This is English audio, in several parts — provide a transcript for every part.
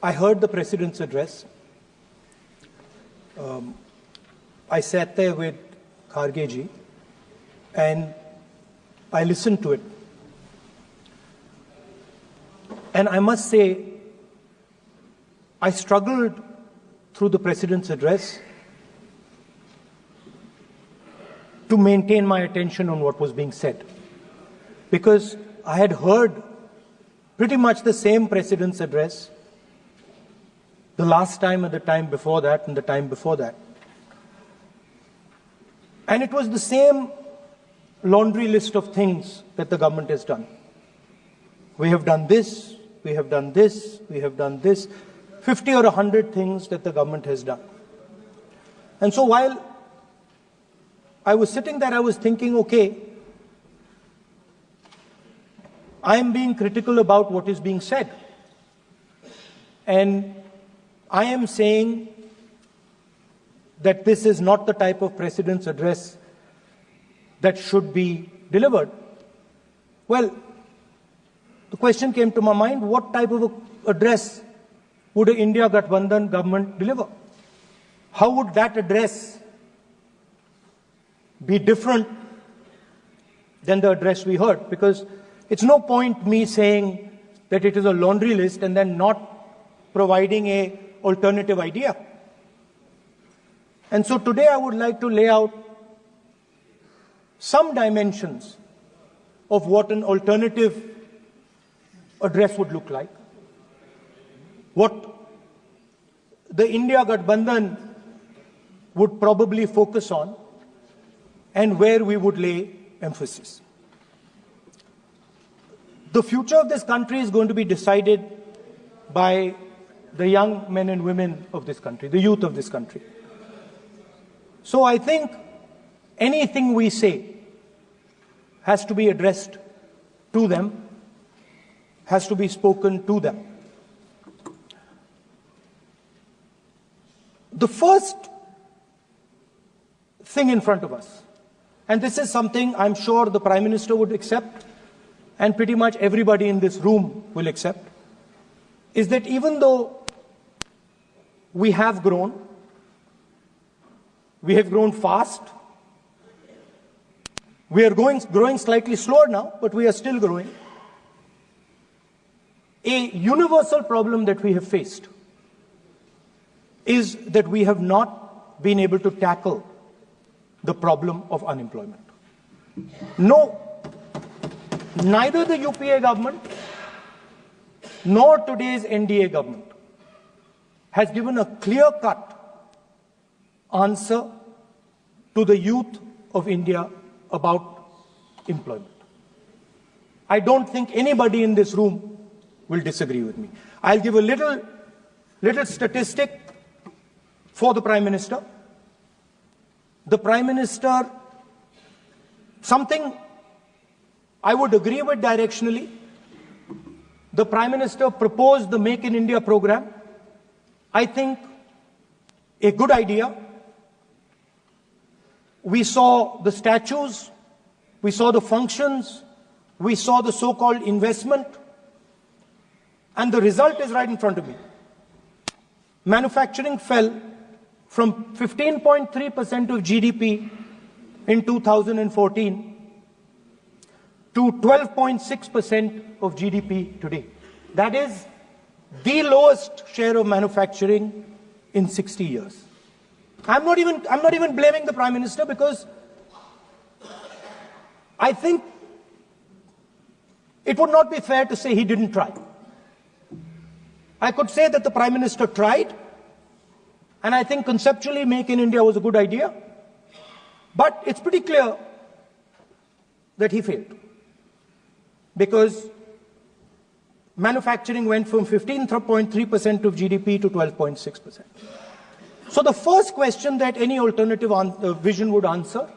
I heard the President's address. I sat there with Kharge ji and I listened to it. And I must say, I struggled through the President's address to maintain my attention on what was being said, because I had heard pretty much the same President's address the last time and the time before that and the time before that. And it was the same laundry list of things that the government has done. We have done this, we have done this, we have done this, 50 or 100 things that the government has done. And so while I was sitting there, I was thinking, okay, I am being critical about what is being said. And I am saying that this is not the type of President's address that should be delivered. Well, the question came to my mind, what type of address would an India Gathbandhan government deliver? How would that address be different than the address we heard? Because it's no point me saying that it is a laundry list and then not providing an alternative idea. And so today I would like to lay out some dimensions of what an alternative address would look like, what the India Gathbandhan would probably focus on, and where we would lay emphasis. The future of this country is going to be decided by the young men and women of this country, the youth of this country. So I think anything we say has to be addressed to them, has to be spoken to them. The first thing in front of us, and this is something I'm sure the Prime Minister would accept and pretty much everybody in this room will accept, is that even though we have grown fast, we are growing slightly slower now, but we are still growing. A universal problem that we have faced is that we have not been able to tackle the problem of unemployment. No, neither the UPA government nor today's NDA government has given a clear-cut answer to the youth of India about employment. I don't think anybody in this room will disagree with me. I'll give a little statistic for the Prime Minister. The Prime Minister, something I would agree with directionally. The Prime Minister proposed the Make in India program. I think a good idea. We saw the statues, we saw the functions, we saw the so-called investment, and the result is right in front of me. Manufacturing fell from 15.3% of GDP in 2014 to 12.6% of GDP today. That is the lowest share of manufacturing in 60 years. I'm not even blaming the Prime Minister, because I think it would not be fair to say he didn't try. I could say that the Prime Minister tried, and I think conceptually Make in India was a good idea, but it's pretty clear that he failed, because manufacturing went from 15.3% of GDP to 12.6%. So the first question that any alternative vision would answer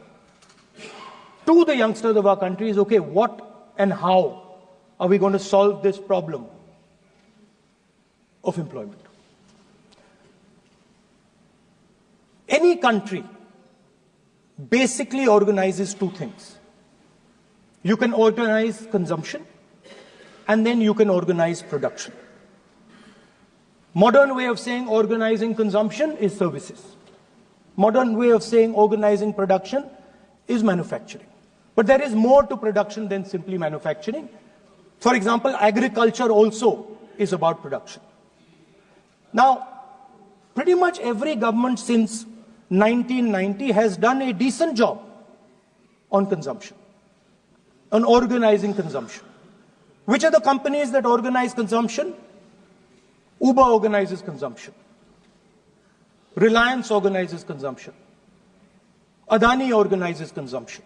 to the youngsters of our country is, okay, what and how are we going to solve this problem of employment? Any country basically organizes two things. You can organize consumption, and then you can organize production. Modern way of saying organizing consumption is services. Modern way of saying organizing production is manufacturing. But there is more to production than simply manufacturing. For example, agriculture also is about production. Now, pretty much every government since 1990 has done a decent job on consumption, on organizing consumption. Which are the companies that organize consumption? Uber organizes consumption. Reliance organizes consumption. Adani organizes consumption.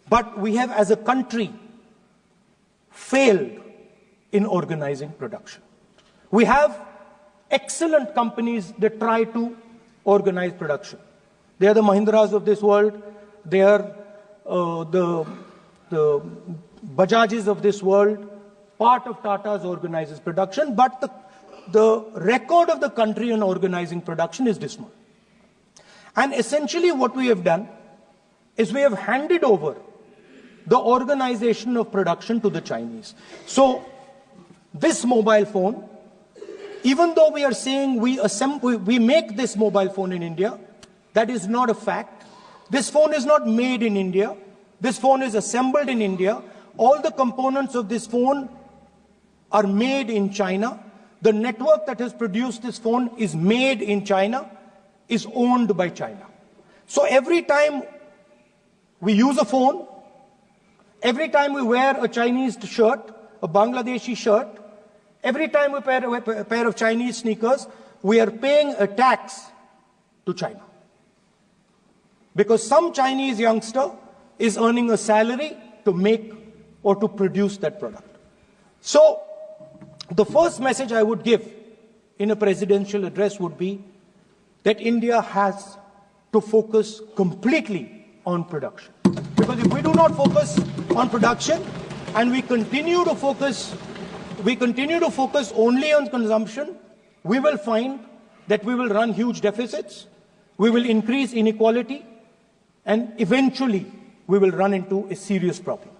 But we have, as a country, failed in organizing production. We have excellent companies that try to organize production. They are the Mahindras of this world. They are the Bajajs of this world. Part of Tata's organizes production, but the record of the country in organizing production is dismal. And essentially what we have done is we have handed over the organization of production to the Chinese. So this mobile phone, even though we are saying we make this mobile phone in India, that is not a fact. This phone is not made in India. This phone is assembled in India. All the components of this phone are made in China. The network that has produced this phone is made in China, is owned by China. So every time we use a phone, every time we wear a Chinese shirt, a Bangladeshi shirt, every time we wear a pair of Chinese sneakers, we are paying a tax to China. Because some Chinese youngster is earning a salary to make or to produce that product. So the first message I would give in a presidential address would be that India has to focus completely on production. Because if we do not focus on production and we continue to focus only on consumption, we will find that we will run huge deficits, we will increase inequality, and eventually we will run into a serious problem.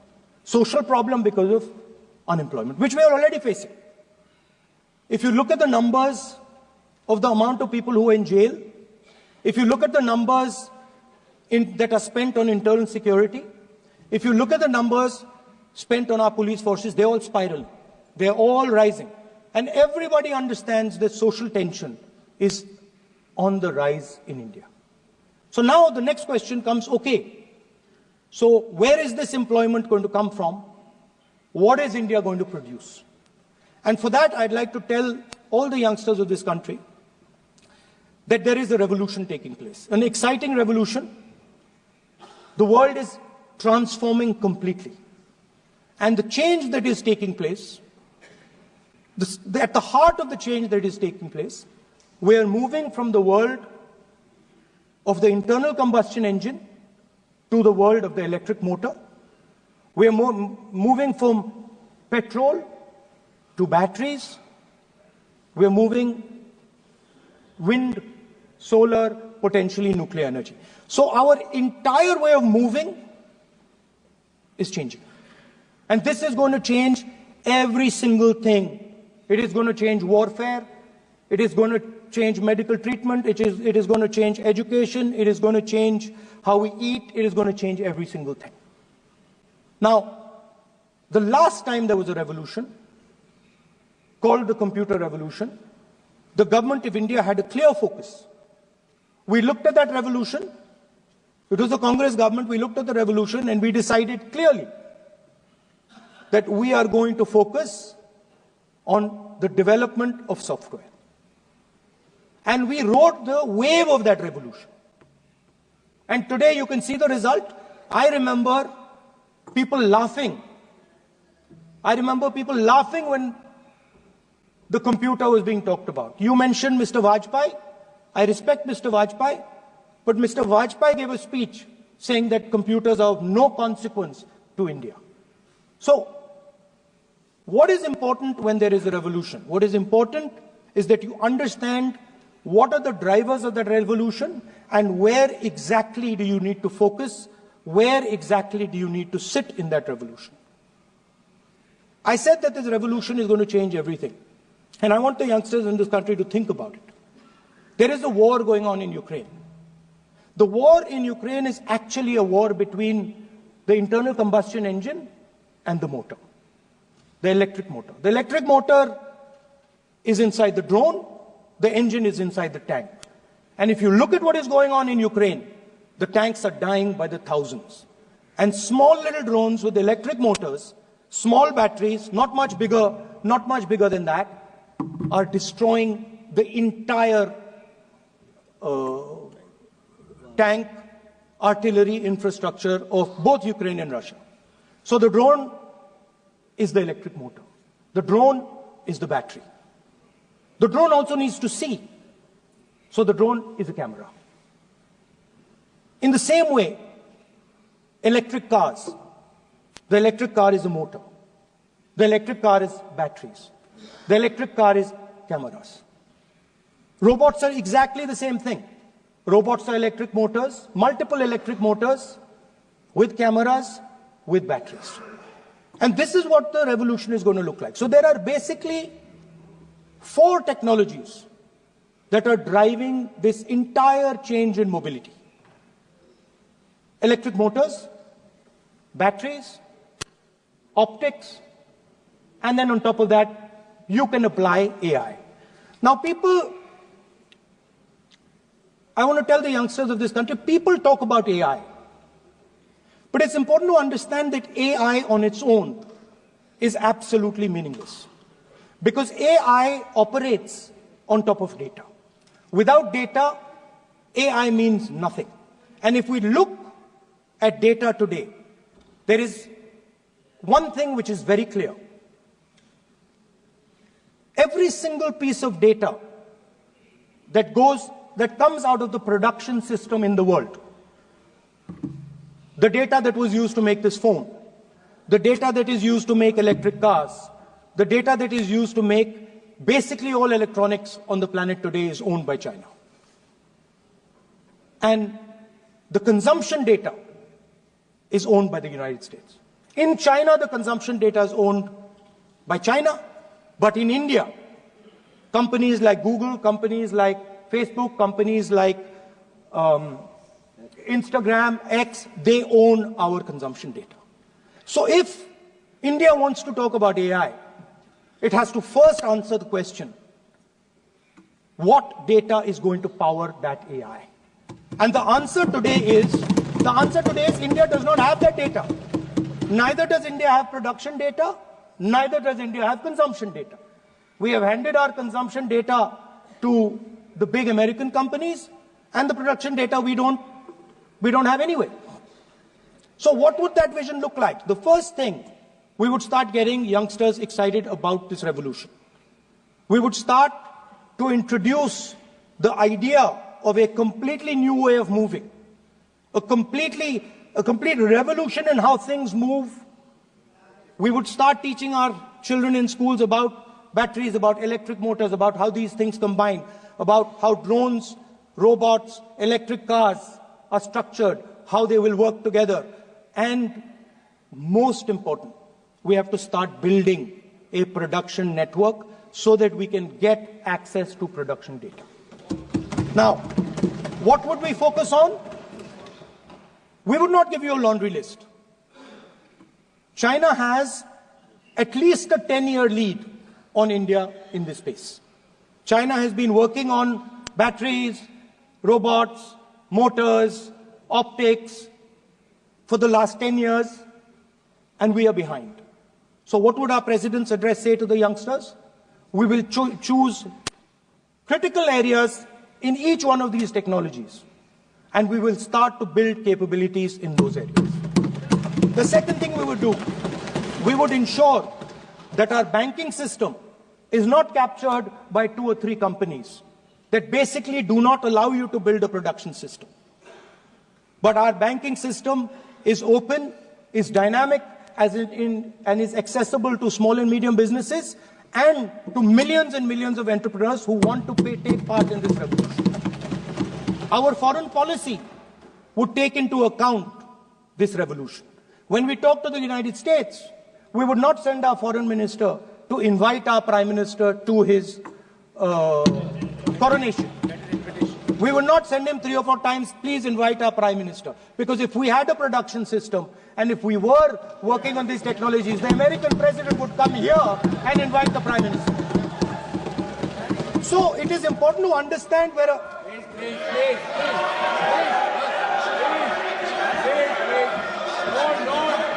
Social problem because of unemployment, which we are already facing. If you look at the numbers of the amount of people who are in jail, if you look at the numbers that are spent on internal security, if you look at the numbers spent on our police forces, they're all spiraling. They're all rising. And everybody understands that social tension is on the rise in India. So now the next question comes, okay, so where is this employment going to come from? What is India going to produce? And for that, I'd like to tell all the youngsters of this country that there is a revolution taking place, an exciting revolution. The world is transforming completely. And the change that is taking place, at the heart of the change that is taking place, we are moving from the world of the internal combustion engine to the world of the electric motor. We are moving from petrol to batteries. We are moving wind, solar, potentially nuclear energy. So our entire way of moving is changing. And this is going to change every single thing. It is going to change warfare. It is going to change medical treatment. It is going to change education. It is going to change how we eat. It is going to change every single thing. Now, the last time there was a revolution called the computer revolution, the government of India had a clear focus. We looked at that revolution. It was the Congress government. We looked at the revolution and we decided clearly that we are going to focus on the development of software. And we rode the wave of that revolution. And today you can see the result. I remember people laughing. I remember people laughing when the computer was being talked about. You mentioned Mr. Vajpayee. I respect Mr. Vajpayee, but Mr. Vajpayee gave a speech saying that computers are of no consequence to India. So, what is important when there is a revolution? What is important is that you understand what are the drivers of that revolution and where exactly do you need to focus, where exactly do you need to sit in that revolution. I said that this revolution is going to change everything. And I want the youngsters in this country to think about it. There is a war going on in Ukraine. The war in Ukraine is actually a war between the internal combustion engine and the motor, the electric motor. The electric motor is inside the drone, the engine is inside the tank. And if you look at what is going on in Ukraine, the tanks are dying by the thousands. And small little drones with electric motors, small batteries, not much bigger than that, are destroying the entire tank artillery infrastructure of both Ukraine and Russia. So the drone is the electric motor. The drone is the battery. The drone also needs to see. So the drone is a camera. In the same way, electric cars, the electric car is a motor. The electric car is batteries. The electric car is cameras. Robots are exactly the same thing. Robots are electric motors, multiple electric motors with cameras, with batteries. And this is what the revolution is going to look like. So there are basically 4 technologies that are driving this entire change in mobility. Electric motors, batteries, optics, and then on top of that, you can apply AI. Now people, I want to tell the youngsters of this country, people talk about AI. But it's important to understand that AI on its own is absolutely meaningless. Because AI operates on top of data. Without data, AI means nothing. And if we look at data today, there is one thing which is very clear. Every single piece of data that comes out of the production system in the world, the data that was used to make this phone, the data that is used to make electric cars, the data that is used to make basically all electronics on the planet today is owned by China. And the consumption data is owned by the United States. In China, the consumption data is owned by China, but in India, companies like Google, companies like Facebook, companies like Instagram, X, they own our consumption data. So if India wants to talk about AI, it has to first answer the question, what data is going to power that AI? And the answer today is India does not have that data. Neither does India have production data, neither does India have consumption data. We have handed our consumption data to the big American companies, and the production data we don't have anyway. So what would that vision look like? The first thing, we would start getting youngsters excited about this revolution. We would start to introduce the idea of a completely new way of moving, a complete revolution in how things move. We would start teaching our children in schools about batteries, about electric motors, about how these things combine, about how drones, robots, electric cars are structured, how they will work together. And most important, we have to start building a production network so that we can get access to production data. Now, what would we focus on? We would not give you a laundry list. China has at least a 10-year lead on India in this space. China has been working on batteries, robots, motors, optics for the last 10 years, and we are behind. So what would our president's address say to the youngsters? We will choose critical areas in each one of these technologies, and we will start to build capabilities in those areas. The second thing we would do, we would ensure that our banking system is not captured by 2 or 3 companies that basically do not allow you to build a production system. But our banking system is open, is dynamic, and is accessible to small and medium businesses and to millions and millions of entrepreneurs who want to take part in this revolution. Our foreign policy would take into account this revolution. When we talk to the United States, we would not send our foreign minister to invite our Prime Minister to his coronation. We will not send him 3 or 4 times, please invite our Prime Minister. Because if we had a production system and if we were working on these technologies, the American president would come here and invite the Prime Minister. So it is important to understand where a...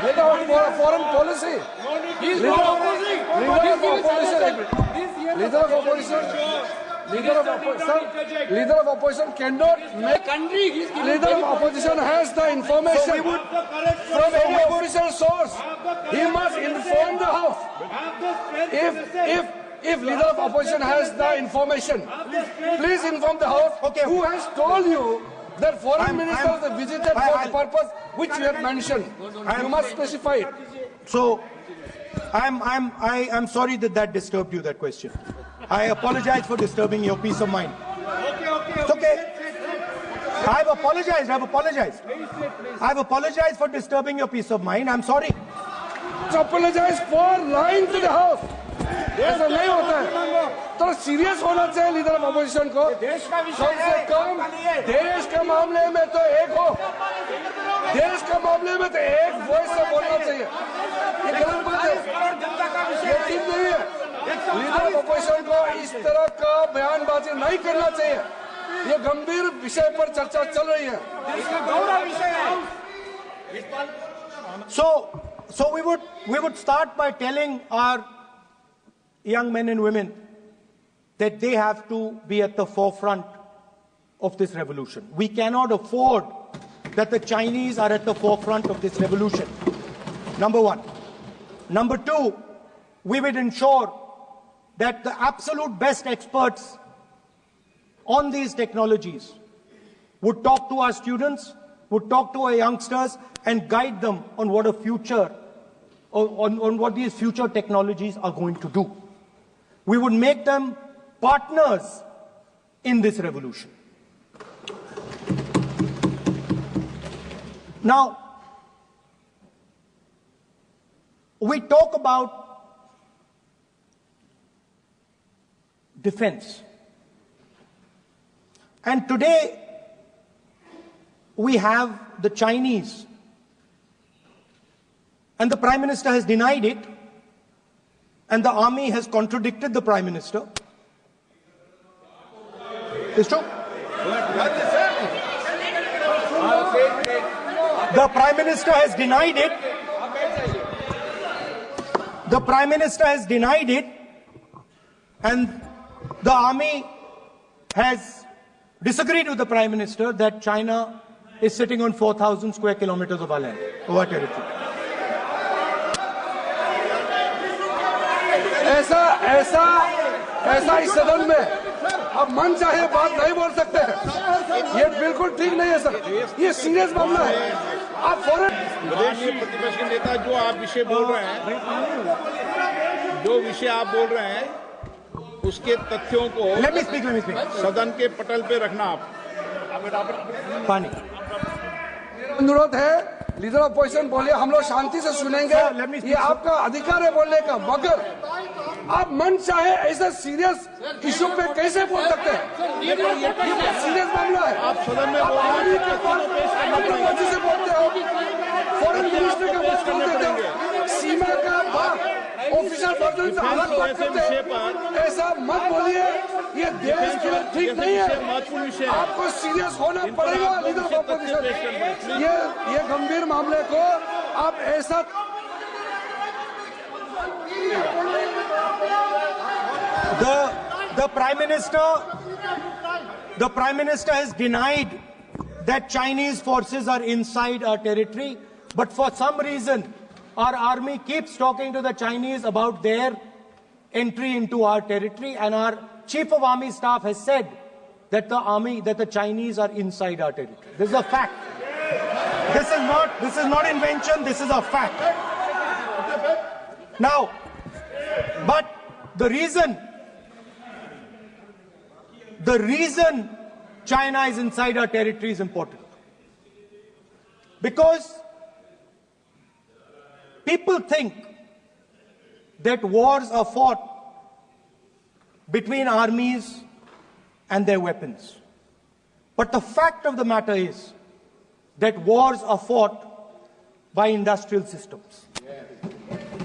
Without foreign policy. Leader of opposition cannot make country. Leader of opposition has the information from any official source. He must inform the House. If leader of opposition has the information, please inform the House. Okay. Who has told you that foreign ministers have visited for the purpose which you have mentioned? You must specify it. So, I'm sorry that disturbed you, that question. I apologize for disturbing your peace of mind. It's okay. I've apologized for disturbing your peace of mind. I'm sorry. Apologize for lying to the House. ऐसा नहीं होता है. तो serious होना चाहिए leader of opposition को. कम से कम देश के मामले में तो एक हो. देश के मामले में तो एक वॉइस से बोलना चाहिए. ये गलत बात है. ये ठीक नहीं है. लीडर ऑफ अपोजिशन को इस तरह का बयानबाजी नहीं करना चाहिए. ये गंभीर विषय पर चर्चा चल रही है. So we would start by telling our young men and women that they have to be at the forefront of this revolution. We cannot afford that the Chinese are at the forefront of this revolution. Number one. Number two, we will ensure that the absolute best experts on these technologies would talk to our students, would talk to our youngsters and guide them on what a future, on what these future technologies are going to do. We would make them partners in this revolution. Now, we talk about defense. And today, we have the Chinese. And the Prime Minister has denied it. And the army has contradicted the Prime Minister. It's true. The Prime Minister has denied it. The Prime Minister has denied it. And the army has disagreed with the Prime Minister that China is sitting on 4,000 square kilometers of our land, of our territory. ऐसा इस सदन में अब मन चाहे बात नहीं बोल सकते हैं. ये बिल्कुल ठीक नहीं है सर. ये सीरियस मामला है. आप फौरन विदेशी प्रतिपक्ष के नेता जो आप विषय बोल रहे हैं, उसके तथ्यों को सदन के पटल पे रखना. आप अनुरोध है लीडर ऑफ अपोजिशन बोलिए, हम लोग शांति से सुनेंगे. ये आपका अधिकार है बोलने का, मगर आप मन चाहे ऐसा सीरियस इशू पे कैसे बोल सकते हैं? ये सीरियस मामला है. आप सदन में बोल से बोलते हो, फॉरेन मिनिस्टर का बात करते हो, सीमा का बात ऑफिशियल पर्सन से अलग बात करते हैं. ऐसा मत बोलिए. ये देश के लिए ठीक नहीं है. आपको सीरियस होना पड़ेगा लीडर ऑफ अपोजिशन. ये गंभीर मामले को आप ऐसा The Prime Minister has denied that Chinese forces are inside our territory, but for some reason our army keeps talking to the Chinese about their entry into our territory, and our Chief of Army Staff has said that the Chinese are inside our territory. This is a fact. This is not invention, this is a fact. Now, but the reason China is inside our territory is important. Because people think that wars are fought between armies and their weapons. But the fact of the matter is that wars are fought by industrial systems.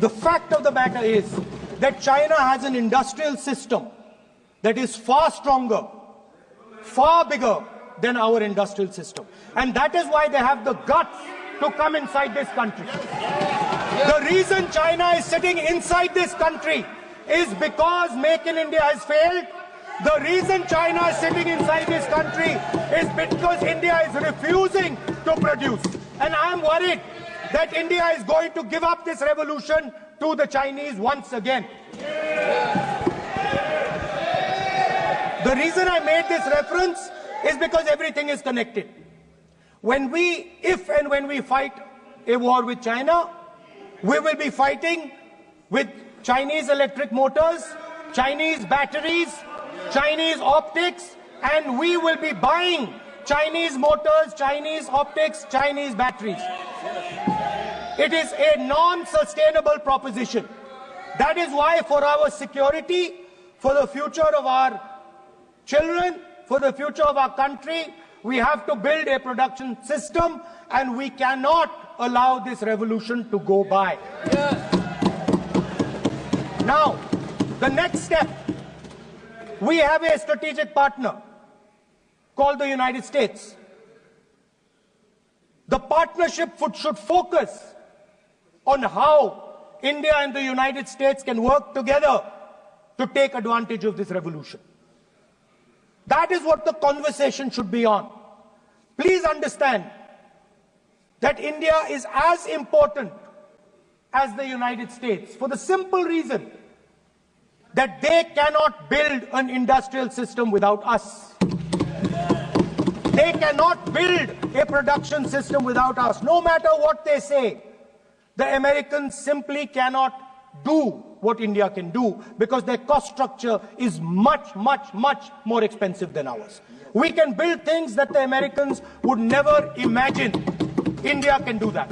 The fact of the matter is that China has an industrial system that is far stronger, far bigger than our industrial system. And that is why they have the guts to come inside this country. The reason China is sitting inside this country is because Make in India has failed. The reason China is sitting inside this country is because India is refusing to produce. And I am worried that India is going to give up this revolution to the Chinese once again. The reason I made this reference is because everything is connected. If and when we fight a war with China, we will be fighting with Chinese electric motors, Chinese batteries, Chinese optics, and we will be buying Chinese motors, Chinese optics, Chinese batteries. It is a non-sustainable proposition. That is why for our security, for the future of our children, for the future of our country, we have to build a production system, and we cannot allow this revolution to go by. Now, the next step, we have a strategic partner called the United States. The partnership should focus on how India and the United States can work together to take advantage of this revolution. That is what the conversation should be on. Please understand that India is as important as the United States for the simple reason that they cannot build an industrial system without us. They cannot build a production system without us. No matter what they say, the Americans simply cannot do what India can do because their cost structure is much, much, much more expensive than ours. We can build things that the Americans would never imagine. India can do that.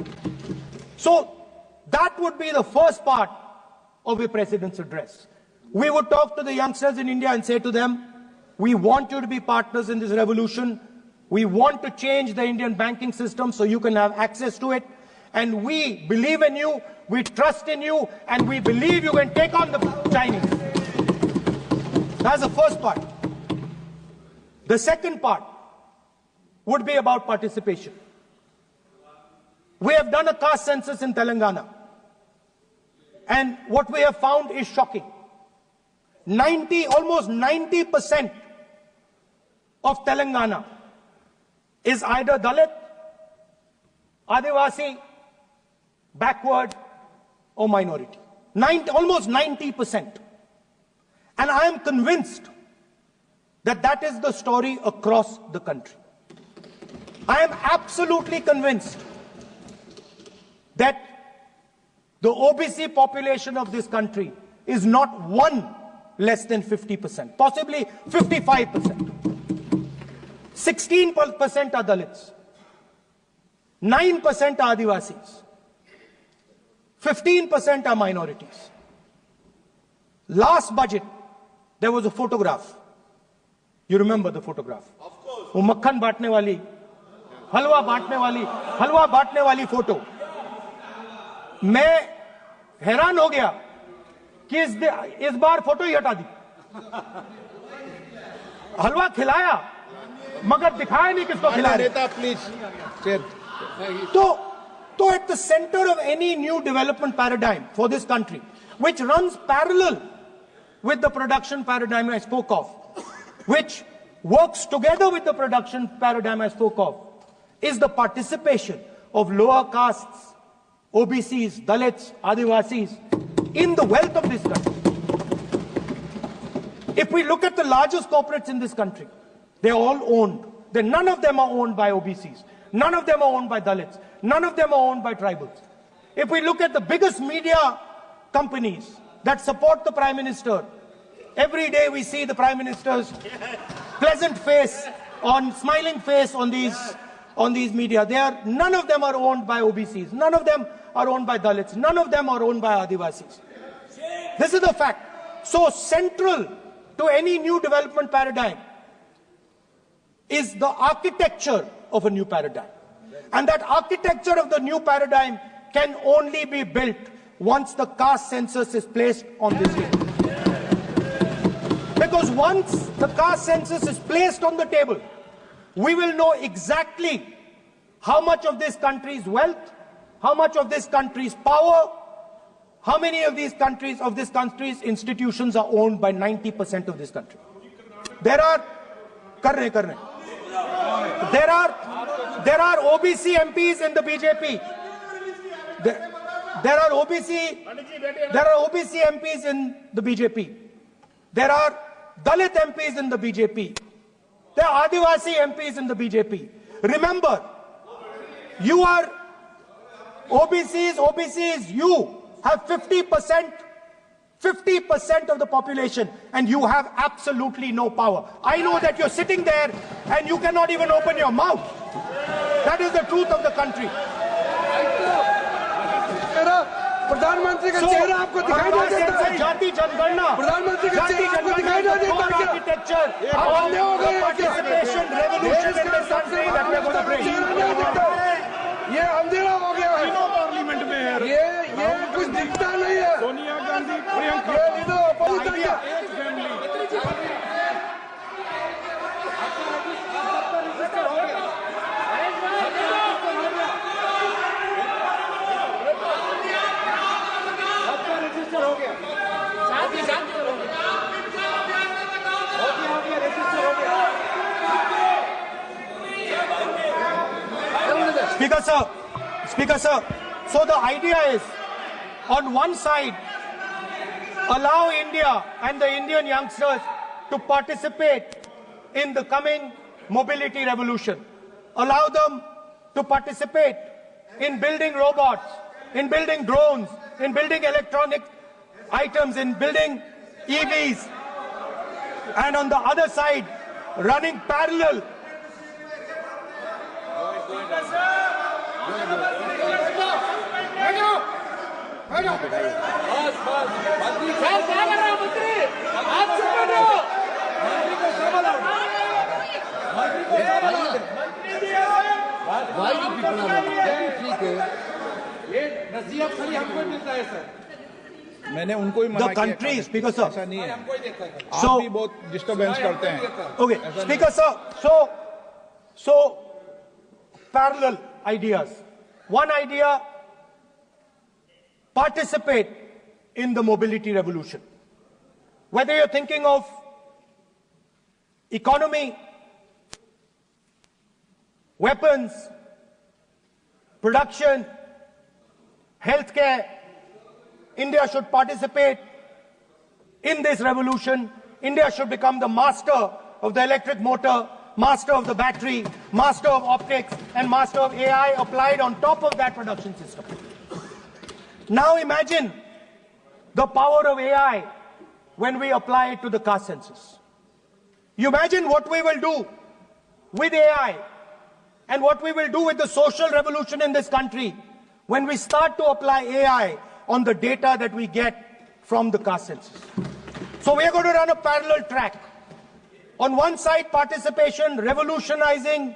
So that would be the first part of a president's address. We would talk to the youngsters in India and say to them, we want you to be partners in this revolution. We want to change the Indian banking system so you can have access to it. And we believe in you, we trust in you, and we believe you can take on the Chinese. That's the first part. The second part would be about participation. We have done a caste census in Telangana. And what we have found is shocking. Almost 90% of Telangana is either Dalit, Adivasi, backward, or minority. Almost 90%. And I am convinced that that is the story across the country. I am absolutely convinced that the OBC population of this country is not one less than 50%, possibly 55%. 16% are Dalits, 9% are Adivasis, 15% are minorities. Last budget, there was a photograph. You remember the photograph? Of course. वो मक्खन बांटने वाली, हलवा बांटने वाली photo. मैं हैरान हो गया कि इस बार फोटो ही हटा दी. हलवा खिलाया मगर दिखाया नहीं किसको खिलाया. Please. So at the center of any new development paradigm for this country, which runs parallel with the production paradigm I spoke of, which works together with the production paradigm I spoke of, is the participation of lower castes, OBCs, Dalits, Adivasis in the wealth of this country. If we look at the largest corporates in this country, they're all owned. None of them are owned by OBCs. None of them are owned by Dalits. None of them are owned by tribals. If we look at the biggest media companies that support the Prime Minister, every day we see the Prime Minister's pleasant face, smiling face on these media. None of them are owned by OBCs. None of them are owned by Dalits. None of them are owned by Adivasis. This is the fact. So central to any new development paradigm is the architecture of a new paradigm. And that architecture of the new paradigm can only be built once the caste census is placed on this table. Because once the caste census is placed on the table, we will know exactly how much of this country's wealth, how much of this country's power, how many of this country's institutions are owned by 90% of this country. There are OBC MPs in the BJP. There are OBC MPs in the BJP. There are Dalit MPs in the BJP. There are Adivasi MPs in the BJP. Remember, you are OBCs, you have 50% of the population, and you have absolutely no power. I know that you're sitting there and you cannot even open your mouth. That is the truth of the country. प्रधानमंत्री का चेहरा आपको दिखाई नहीं देता है। जाति जनगणना, प्रधानमंत्री का चेहरा आपको दिखाई नहीं देता क्या? Architecture, participation, revolution in this country that we are going to bring. ये अंधेरा हो गया है। पार्लियामेंट में है। ये कुछ दिखता नहीं है। सोनिया गांधी, प्रियंका, ये लीडर अपोजिशन क्या? Speaker sir, so the idea is, on one side, allow India and the Indian youngsters to participate in the coming mobility revolution. Allow them to participate in building robots, in building drones, in building electronic items, in building EVs. And on the other side, running parallel मैंने उनको ही मना the country, Speaker sir. ऐसा नहीं है। आप So- भी बहुत disturbance करते हैं। Okay, Speaker sir, so parallel ideas. One idea, participate in the mobility revolution. Whether you're thinking of economy, weapons, production, healthcare, India should participate in this revolution. India should become the master of the electric motor, master of the battery, master of optics, and master of AI applied on top of that production system. Now imagine the power of AI when we apply it to the caste census. You imagine what we will do with AI and what we will do with the social revolution in this country when we start to apply AI on the data that we get from the caste census. So we are going to run a parallel track. On one side, participation, revolutionizing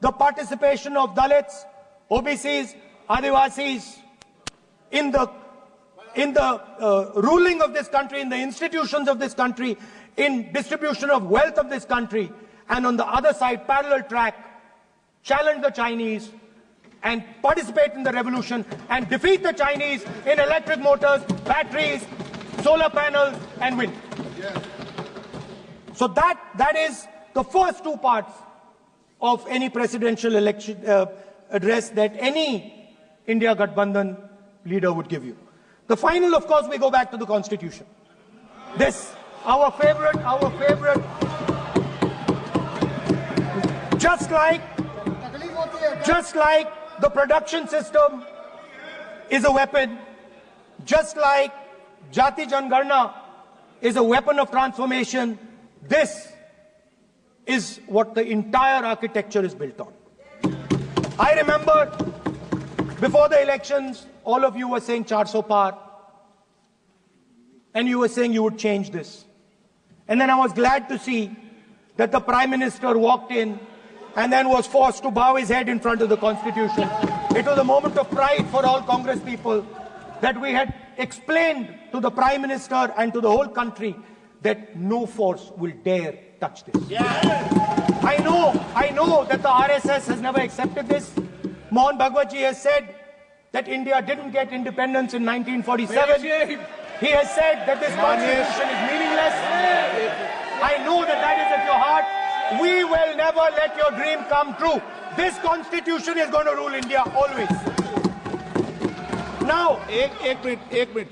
the participation of Dalits, OBCs, Adivasis in the ruling of this country, in the institutions of this country, in distribution of wealth of this country. And on the other side, parallel track, challenge the Chinese and participate in the revolution and defeat the Chinese in electric motors, batteries, solar panels, and wind. So that is the first two parts of any presidential election address that any India Gathbandhan leader would give you. The final, of course, we go back to the Constitution. This, our favorite, just like the production system is a weapon, just like Jati Jangarna is a weapon of transformation, this is what the entire architecture is built on. I remember before the elections, all of you were saying 400 par. and you were saying you would change this. And then I was glad to see that the Prime Minister walked in and then was forced to bow his head in front of the Constitution. It was a moment of pride for all Congress people that we had explained to the Prime Minister and to the whole country that no force will dare touch this. I know that the RSS has never accepted this. Mohan Bhagwatji has said that India didn't get independence in 1947. He has said that this constitution is meaningless. I know that that is at your heart. We will never let your dream come true. This constitution is going to rule India always. Now, एक minute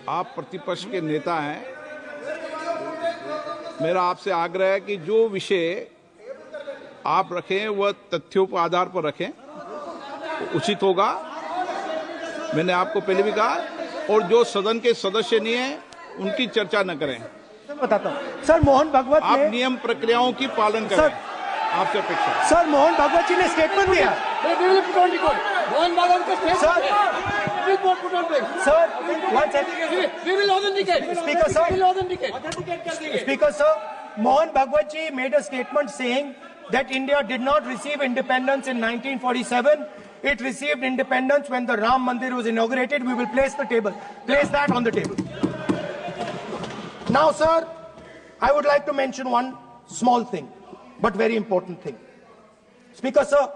आप प्रतिपक्ष के नेता हैं। मेरा आपसे आग्रह है कि जो विषय आप रखें वह तथ्यों पर आधार पर रखें, उचित होगा। मैंने आपको पहले भी कहा, और जो सदन के सदस्य नहीं हैं उनकी चर्चा न करें। बताता हूं सर, मोहन भागवत आप नियम प्रक्रियाओं की पालन करें, आपसे अपेक्षा। सर, मोहन भागवत जी ने स्टेटमेंट दिया। मोहन भागवत का Speaker sir, Mohan Bhagwat ji made a statement saying that India did not receive independence in 1947. It received independence when the Ram Mandir was inaugurated. We will place that on the table. Now, sir, I would like to mention one small thing, but very important thing. Speaker sir,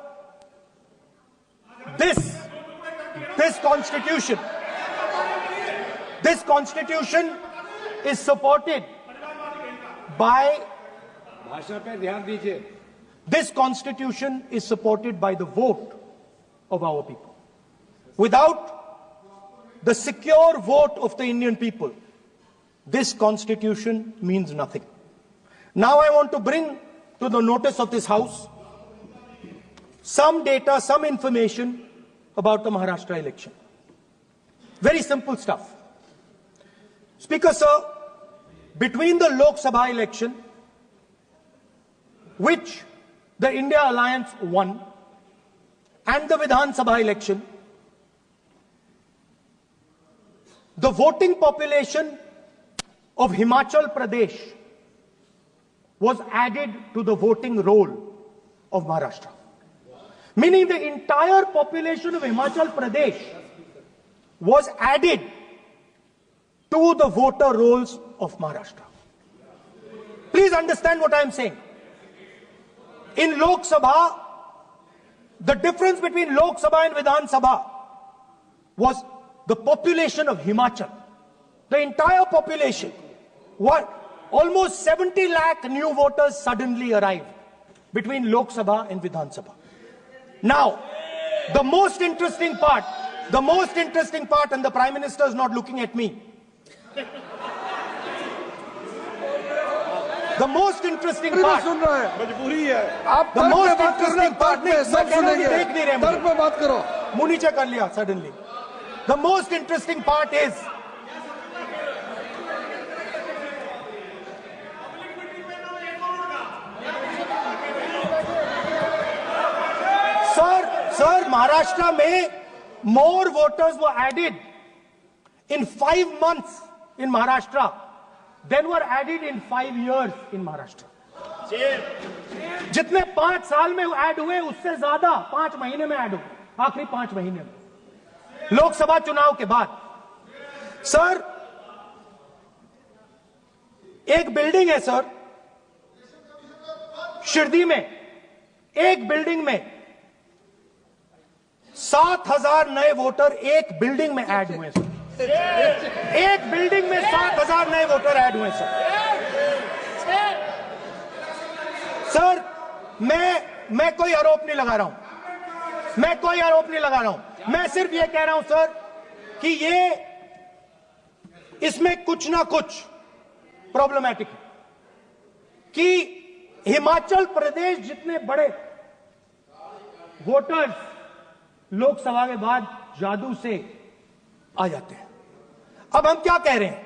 this constitution is supported by this constitution is supported by the vote of our people. Without the secure vote of the Indian people, this constitution means nothing. Now I want to bring to the notice of this House some data, some information about the Maharashtra election. Very simple stuff. Speaker sir, between the Lok Sabha election, which the India Alliance won, and the Vidhan Sabha election, the voting population of Himachal Pradesh was added to the voting roll of Maharashtra. Meaning the entire population of Himachal Pradesh was added to the voter rolls of Maharashtra. Please understand what I am saying. In Lok Sabha, the difference between Lok Sabha and Vidhan Sabha was the population of Himachal. The entire population, almost 70 lakh new voters suddenly arrived between Lok Sabha and Vidhan Sabha. Now, the most interesting part, and the Prime Minister is not looking at me. The most interesting part, मजबूरी है। आप the most interesting part, तर्क पे बात करो। मुंह नीचे कर लिया suddenly. The most interesting part is Sir, Maharashtra में more voters were added in 5 months in Maharashtra than were added in 5 years in Maharashtra. जितने 5 साल में ऐड हुए उससे ज्यादा 5 महीने में ऐड हुए, आखिरी 5 महीने में लोकसभा चुनाव के बाद। सर, एक बिल्डिंग है सर शिरडी में, एक बिल्डिंग में 7,000 नए वोटर एक बिल्डिंग में ऐड हुए सर। एक बिल्डिंग में 7,000 नए वोटर ऐड हुए सर। सर, मैं कोई आरोप नहीं लगा रहा हूं, मैं सिर्फ ये कह रहा हूं सर कि इसमें कुछ ना कुछ प्रॉब्लमैटिक है कि हिमाचल प्रदेश जितने बड़े वोटर्स लोकसभा के बाद जादू से आ जाते हैं। अब हम क्या कह रहे हैं,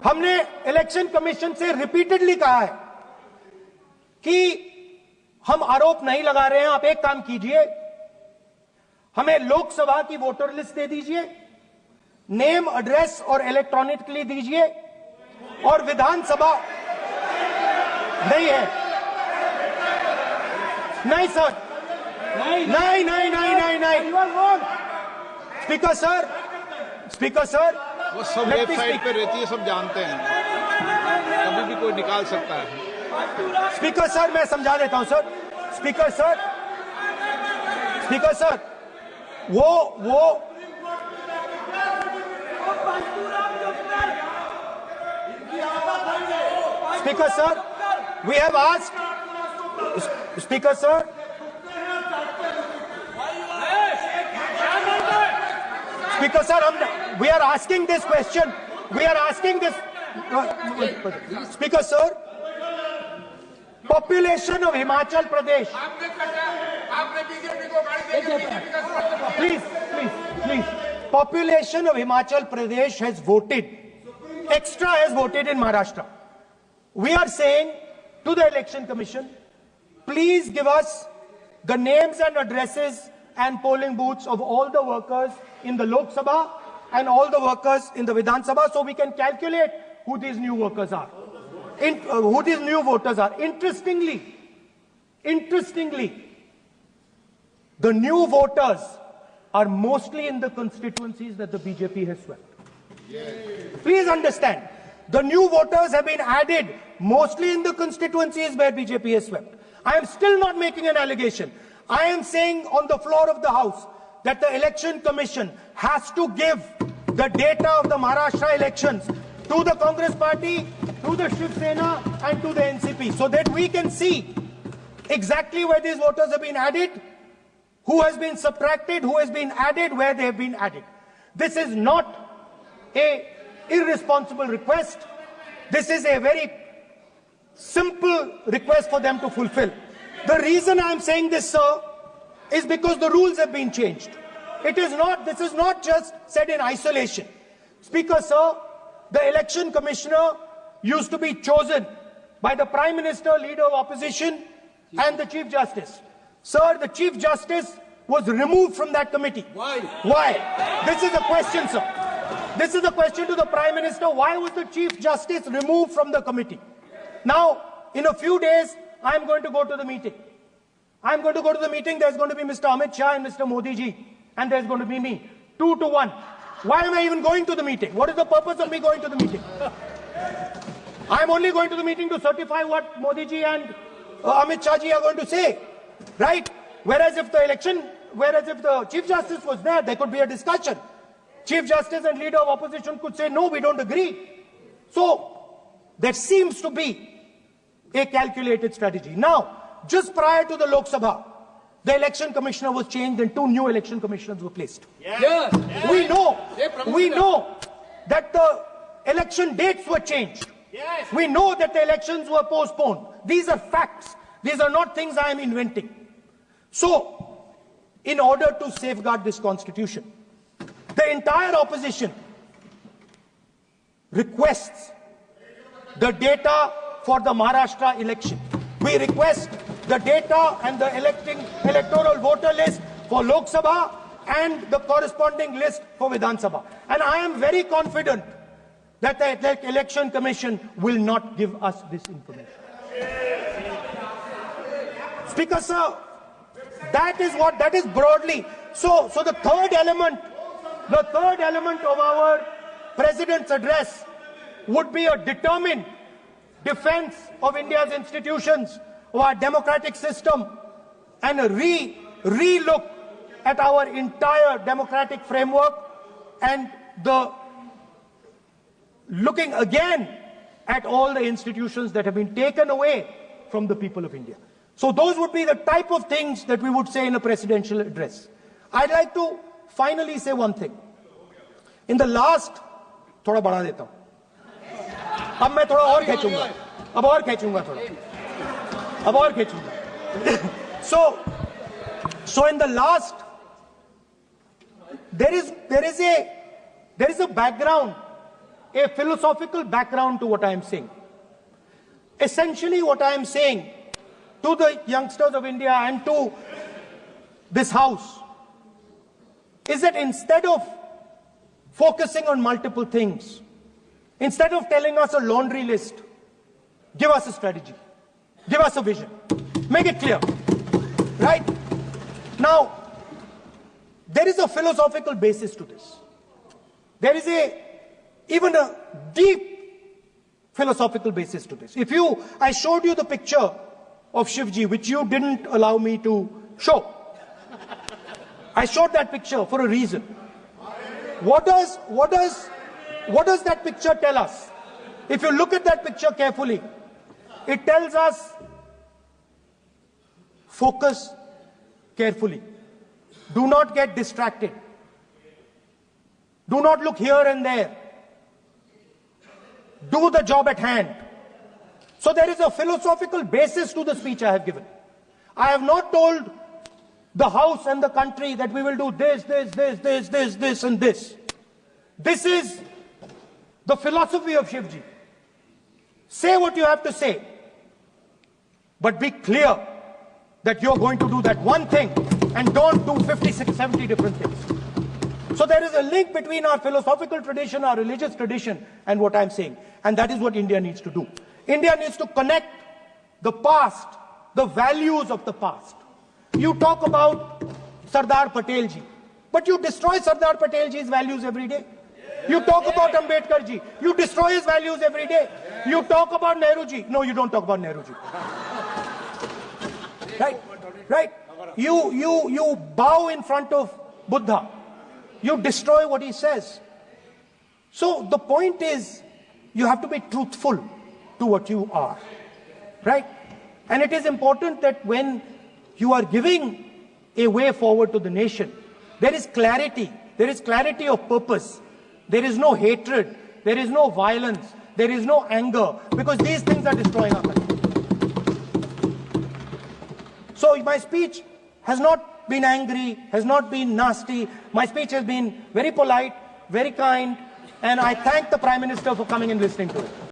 हमने इलेक्शन कमीशन से रिपीटेडली कहा है कि हम आरोप नहीं लगा रहे हैं, आप एक काम कीजिए, हमें लोकसभा की वोटर लिस्ट दे दीजिए, नेम, एड्रेस और इलेक्ट्रॉनिकली दीजिए, और विधानसभा नहीं है। नहीं सर, नहीं नहीं नहीं नहीं नहीं स्पीकर सर वो सब वेबसाइट पे रहती है, सब जानते हैं, कभी भी कोई निकाल सकता है। स्पीकर सर, मैं समझा देता हूं सर। स्पीकर सर, वो speaker sir, we have asked, Speaker sir, Speaker sir, we are asking this question. We are asking this. Speaker sir, population of Himachal Pradesh. Please. Population of Himachal Pradesh has voted. Extra has voted in Maharashtra. We are saying to the Election Commission, please give us the names and addresses and polling booths of all the workers in the Lok Sabha and all the workers in the Vidhan Sabha, so we can calculate who these new workers are, who these new voters are. Interestingly, the new voters are mostly in the constituencies that the BJP has swept. Please understand, the new voters have been added mostly in the constituencies where BJP has swept. I am still not making an allegation. I am saying on the floor of the House that the Election Commission has to give the data of the Maharashtra elections to the Congress Party, to the Shiv Sena and to the NCP, so that we can see exactly where these voters have been added, who has been subtracted, who has been added, where they have been added. This is not an irresponsible request. This is a very simple request for them to fulfill. The reason I am saying this, sir, is because the rules have been changed. This is not just said in isolation. Speaker, sir, the election commissioner used to be chosen by the Prime Minister, Leader of Opposition, and the Chief Justice. Sir, the Chief Justice was removed from that committee. Why? This is a question, sir. This is a question to the Prime Minister. Why was the Chief Justice removed from the committee? Now, in a few days, I am going to go to the meeting. There's going to be Mr. Amit Shah and Mr. Modi ji, and there's going to be me. 2 to 1. Why am I even going to the meeting? What is the purpose of me going to the meeting? I'm only going to the meeting to certify what Modi ji and Amit Shah ji are going to say, right? Whereas if the Chief Justice was there, there could be a discussion. Chief Justice and Leader of Opposition could say, no, we don't agree. So, there seems to be a calculated strategy. Now, just prior to the Lok Sabha, the election commissioner was changed and 2 new election commissioners were placed. Yes. We know that the election dates were changed. Yes. We know that the elections were postponed. These are facts. These are not things I am inventing. So, in order to safeguard this constitution, the entire opposition requests the data for the Maharashtra election. We request the data and the electoral voter list for Lok Sabha and the corresponding list for Vidhan Sabha. And I am very confident that the Election Commission will not give us this information. Speaker, sir, that is broadly. So the third element of our President's address would be a determined defense of India's institutions, of our democratic system, and a re-look at our entire democratic framework, and the looking again at all the institutions that have been taken away from the people of India. So those would be the type of things that we would say in a presidential address. I'd like to finally say one thing. In the last, थोड़ा बढ़ा देता हूं. अब मैं थोड़ा और खींचूंगा. अब और खींचूंगा थोड़ा. अब और खींचूंगा. So in the last, there is a background, a philosophical background to what I am saying. Essentially, what I am saying to the youngsters of India and to this House is that instead of focusing on multiple things, instead of telling us a laundry list, give us a strategy, give us a vision, make it clear, right? Now, there is a philosophical basis to this. There is even a deep philosophical basis to this. I showed you the picture of Shivji, which you didn't allow me to show. I showed that picture for a reason. What does that picture tell us? If you look at that picture carefully, it tells us focus carefully. Do not get distracted. Do not look here and there. Do the job at hand. So there is a philosophical basis to the speech I have given. I have not told the House and the country that we will do this, and this. This is the philosophy of Shivji. Say what you have to say, but be clear that you're going to do that one thing and don't do 56, 70 different things. So there is a link between our philosophical tradition, our religious tradition, and what I'm saying. And that is what India needs to do. India needs to connect the past, the values of the past. You talk about Sardar Patel ji, but you destroy Sardar Patel ji's values every day. You talk about Ambedkar ji, you destroy his values every day. You talk about Nehru ji. No, you don't talk about Nehru ji. Right? You bow in front of Buddha. You destroy what he says. So the point is, you have to be truthful to what you are. Right? And it is important that when you are giving a way forward to the nation, there is clarity. There is clarity of purpose. There is no hatred. There is no violence. There is no anger. Because these things are destroying our country. So my speech has not been angry, has not been nasty. My speech has been very polite, very kind. And I thank the Prime Minister for coming and listening to it.